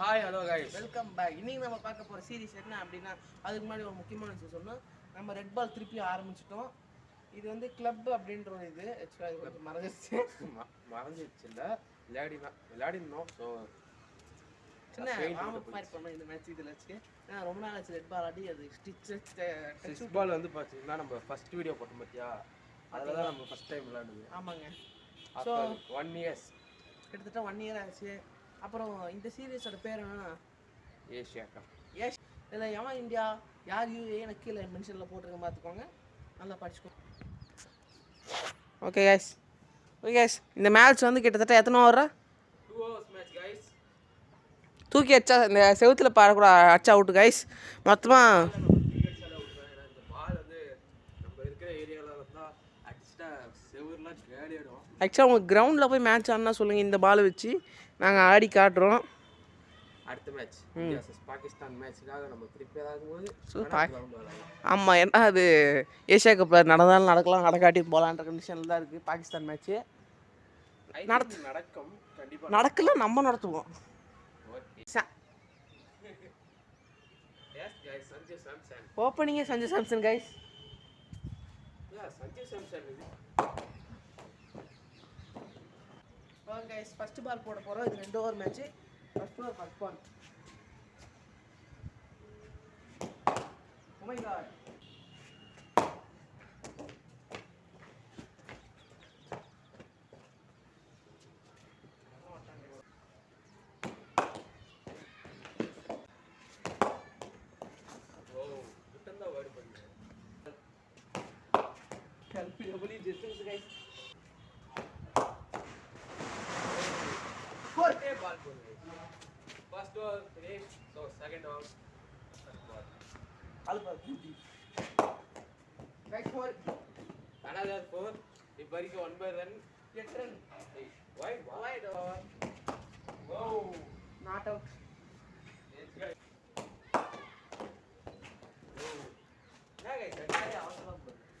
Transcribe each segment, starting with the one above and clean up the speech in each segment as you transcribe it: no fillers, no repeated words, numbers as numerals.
Hi hello guys, welcome back. இன்னைக்கு நம்ம பார்க்க போகிற சீரிஸ் என்ன அப்படின்னா, அதுக்கு முன்னாடி ஒரு முக்கியமான விஷயம் சொன்னோம். நம்ம ரெட் பால் திருப்பி ஆரம்பிச்சிட்டோம். இது வந்து கிளப் அப்படின்ற ஒரு இது ஆக்சுவலாக இது கொஞ்சம் மறந்துச்சு இல்லை விளையாடினோம். ஸோ சின்ன வார்ம் மாதிரி பண்ணோம் இந்த மேட்ச். இதில் வச்சு ரொம்ப நாள் ஆச்சு ரெட் பால் ஆடி. அது ஸ்டிச் பால் வந்து பார்த்தீங்கன்னா நம்ம ஃபர்ஸ்ட் வீடியோ போட்டோம் பார்த்தியா, அதில் தான் நம்ம ஃபர்ஸ்ட் டைம் விளையாடுது. ஆமாங்க. ஸோ 1 years கிட்டத்தட்ட 1 year ஆச்சு. அப்புறம் இந்த சீரீஸோட பேர் என்னன்னா ஏஷியா கப். இதில் எவன் இந்தியா யார் யூஏ எனக்கு கீழே மென்ஷனில் போட்டிருக்க பார்த்துக்கோங்க, நல்லா படிச்சுக்கோங்க. ஓகே கைஸ், இந்த மேட்ச் வந்து கிட்டத்தட்ட எத்தனை ஓவர்? 2 hours match guys. தூக்கி அடிச்சா இந்த செவுத்தில் பாடக்கூட அடிச்சா அவுட்டு கைஸ். மொத்தமாக இந்த பால் வந்து நம்ம இருக்கிற ஏரியாவில் இருந்தால் அடிச்சிட்டா செவர்லாம் கேடிடும். ஆக்சுவலாக உங்களுக்கு கிரவுண்டில் போய் மேட்ச் ஆடினா சொல்லுங்கள், இந்த பால் வச்சு நாங்கள் ஆடி காட்டுறோம். அடுத்த மேட்ச் இந்தியா vs பாகிஸ்தான் மேட்ச்சுக்காக நம்ம ப்ரிப்பேர் ஆகும்போது ஆமாம், ஏன்னா அது ஏஷியா கப்பில் நடந்தாலும் நடக்கலாம், நடக்காட்டி போகலான்ற கண்டிஷனில் தான் இருக்குது பாகிஸ்தான் மேட்ச்சு. நடக்கும் கண்டிப்பாக. நடக்கல, நம்ம நடத்துவோம். ஓப்பனிங்கே சஞ்சு சாம்சன் கைஸ். சஞ்சு சாம்சன் இது கைஸ் ஃபர்ஸ்ட் பால் போட போகிறோம். இது 2 over match. First ball. Oh my god. Calculable distance guys. Four ball first ball finished, so second ball Alpha beauty. Right for another 4. If Barry 1 by run, get run. Wide over. Wow, Not out. it's good.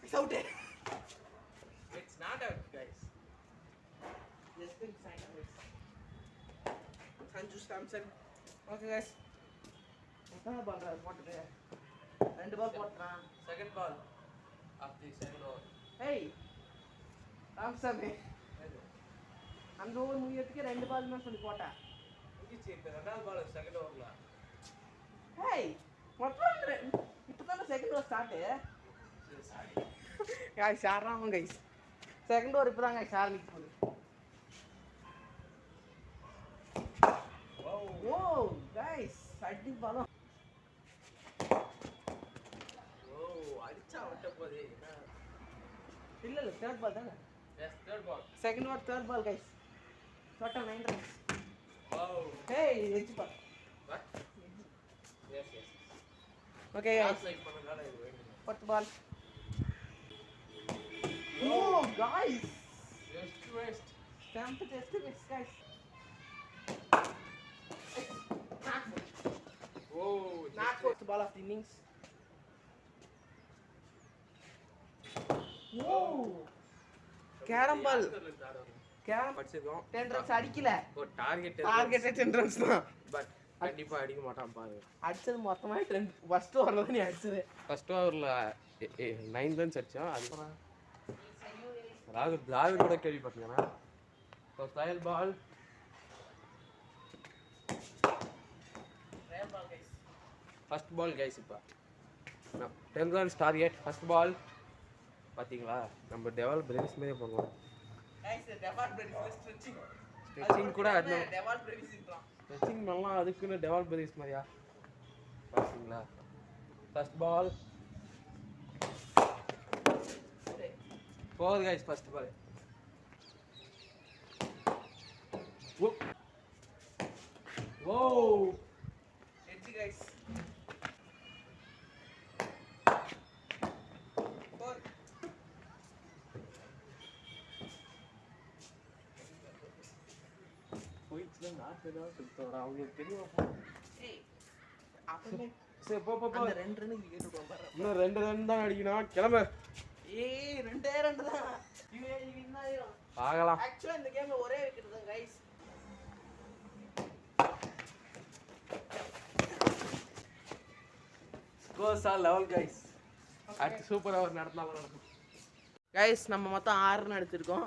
It's out. It's not out guys. Just been signed away. Sanju Samson. Okay guys. எத்தனை பால் போட்டுட்டு 2 பால் போட்டுறான். Second ball of the second over. Hey Ramsamy, அந்த over முடியறதுக்கு 2 பால் தான் சொல்லி போட்டேன். முடிச்சு இப்போ ரெண்டாவது பால் செகண்ட் ஓவர்ல. ஹேய் மொத்தம் இப்போதானே செகண்ட் ஓவர் ஸ்டார்ட்டு. guys ஆடுறாங்க guys. செகண்ட் ஓவர் இப்போ தான் guys ஆரம்பிக்க போகுது. ஓ guys அடி பாலம். அடிச்சா விட்ட போதே. இல்ல தேர்ட் பால் தானே. Yes, third ball. Second over third ball guys. Total 9 runs. Wow. Hey edge ball. What? Yes. Okay guys. Side பண்ணனால இது வேணும். Fourth ball. Oh guys. Just waste. Stamp just miss guys. Oh, Not fourth ball of the innings. Whoa. Carom ball. Carom படிச்சிருக்கோம். 10 runs அடிக்கல. ஓ target 10 runs தான். But கண்டிப்பா அடிக்க மாட்டான் பாரு. அடிச்சது மொத்தமா 10 ஃபர்ஸ்ட் ஓவர்ல தான் நீ அடிச்சது. ஃபர்ஸ்ட் ஓவர்ல 9 ரன்ஸ் அடிச்சான். அதுக்கு ராகுல் கூட கேள்விப்பட்டீங்கன்னா. So trial ball. Trial ball guys. First ball guys. இப்போ 10 ரன்ஸ் டார்கெட். ஃபர்ஸ்ட் பால் பார்த்தீங்களா, நம்ம டெவல் பிரேவிஸ் மாதிரியே பண்ணுவோம். guys டெவால் பிரேவிஸ் ஸ்ட்ரெச்சிங் கூட அது டெவால் பிரேவிஸ்ன்றான். ஸ்ட்ரெச்சிங் நல்லா அதுக்குன்னு டெவல் பிரேவிஸ் மாதிரியா பார்த்தீங்களா. ஃபர்ஸ்ட் பால் போகுது கைஸ். ஃபர்ஸ்ட் பால் ஓ எட்ஜ் guys. போயிடுச்சுல நாட்டுதான் சுத்தோட அவங்களுக்கு தெரியும். ஏய் அப்பமே சரி போ அந்த 2 ரன்னுக்கு கேட்டுட்டோம் பாரு. இன்னும் 2 ரன் தான் அடிக்கணும். கிளம்பு. ஏய் 2 தான். யுஏஇ வின் ஆயிரும். பார்க்கலாம். ஆக்சுவலா இந்த கேம்ல ஒரே விக்கெட் தான் गाइस. Kosa level guys. அடுத்து சூப்பரா ஒரு நடக்கும். கைஸ் நம்ம மொத்தம் 6 ரன் எடுத்திருக்கோம்.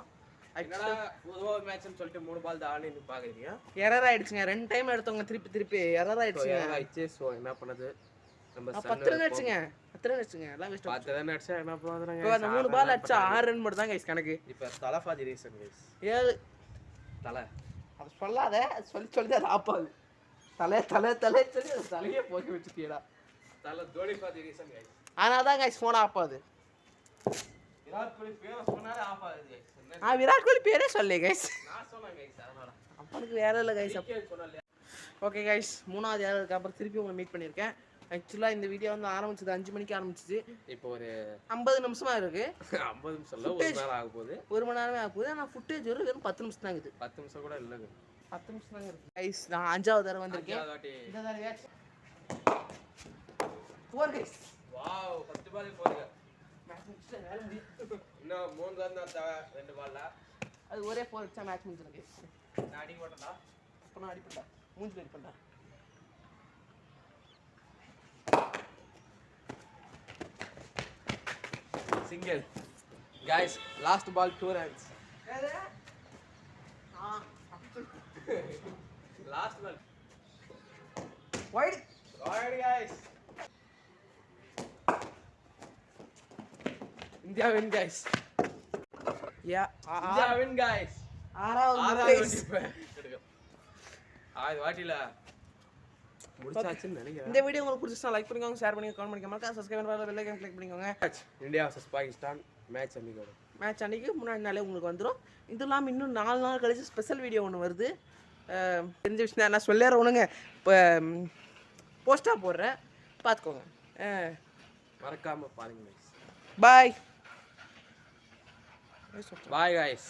என்னடா பொதுவா ஒரு மேட்ச்னு சொல்லிட்டு 3 பால் தான் ஆடுன்னு பாக்குறீங்க. எரர் ஆயிடுச்சுங்க. 2 டைம் எடுத்தவங்க திருப்பி எரர் ஆயிடுச்சுங்க. ஆயிடுச்சு. சோ என்ன பண்ணது? நம்ம 10 ரன் அடிச்சுங்க. 10 ரன் அடிச்சுங்க. எல்லாம் வேஸ்ட். 10 ரன் அடிச்சா என்ன பண்ணுவாங்க? இப்போ அந்த 3 பால் அடிச்சா 6 ரன் மட்டும் தான் கைஸ் கணக்கு. இப்போ தலஃபாதி ரீசன் கைஸ். 7 தலை. அது சொல்லாத. சொல்லி அது ஆப்பாது. தலை சொல்லி அது தலையே போக்கி வச்சுட்டியடா. தலை தோனிஃபாதி ரீசன் கைஸ். ஆனா தான் கைஸ் ஃபோன் ஆப்பாது. விராட் கோலி பேரை சொன்னாலே ஆஃப் ஆகுது கைஸ். விராட் கோலி பேரே சொல்லு கைஸ். நான் சொன்னேன் கைஸ் அதனால. அப்பனுக்கு வேற இல்ல கைஸ். சொன்னல. ஓகே கைஸ் 3வது யாருக்கு அப்புறம் திருப்பி உங்களை மீட் பண்ணியிருக்கேன். ஆக்சுவலாக இந்த வீடியோ வந்து ஆரம்பிச்சது 5 மணிக்கு ஆரம்பிச்சிச்சு. இப்போ ஒரு 50 நிமிஷமா இருக்கு. 50 நிமிஷம் இல்ல, 1 மணி நேரம் ஆக போகுது. 1 மணி நேரமே ஆக போகுது. ஆனால் ஃபுட்டேஜ் வெறும் 10 நிமிஷம் தான் இருக்குது. 10 நிமிஷம் கூட இல்லைங்க. 10 நிமிஷம் தாங்க இருக்கு கைஸ். நான் 5வது தடவை வந்திருக்கேன். இந்த தடவை 4 கைஸ். வாவ் ஃபர்ஸ்ட் பால் போடுங்க. மேட்ச் முடிச்சிட்டு வேலை முடியும். இன்னும் 3 ரன் தான் தேவை 2 பால்ல. அது ஒரே 4 அடிச்சா மேட்ச் முடிஞ்சிடும் கைஸ். நான் அடி போட்டடா. இப்போ நான் அடிப்பேன்டா. மூஞ்சில அடிப்பேன்டா. Single. Guys, last ball 2 runs. Last ball. Wide. Alright guys. India win guys. Yeah. India win guys. 6வது வாட்டில முடிச்சாச்சுன்னு நினைக்கிறேன். இந்த வீடியோ உங்களுக்கு பிடிச்சிருந்தா லைக் பண்ணிக்கோங்க, ஷேர் பண்ணிக்கோங்க, கமெண்ட் பண்ணிக்கோங்க, மறக்காம சப்ஸ்கிரைப் பண்ணி பெல் ஐகான் கிளிக் பண்ணிக்கோங்க. இந்தியா vs பாகிஸ்தான் மேட்ச் அன்னைக்கு. மேட்ச் அன்னைக்கு முன்னாடி நாளே உங்களுக்கு வந்துடும். இது இல்லாமல் இன்னும் 4 நாள் கழிச்சு ஸ்பெஷல் வீடியோ ஒன்று வருது. தெரிஞ்ச விஷயம் தான் நான் சொல்லிடுறேன். இப்போ போஸ்ட்டாக போடுறேன், பார்த்துக்கோங்க. மறக்காம பாருங்க. பாய். Bye guys.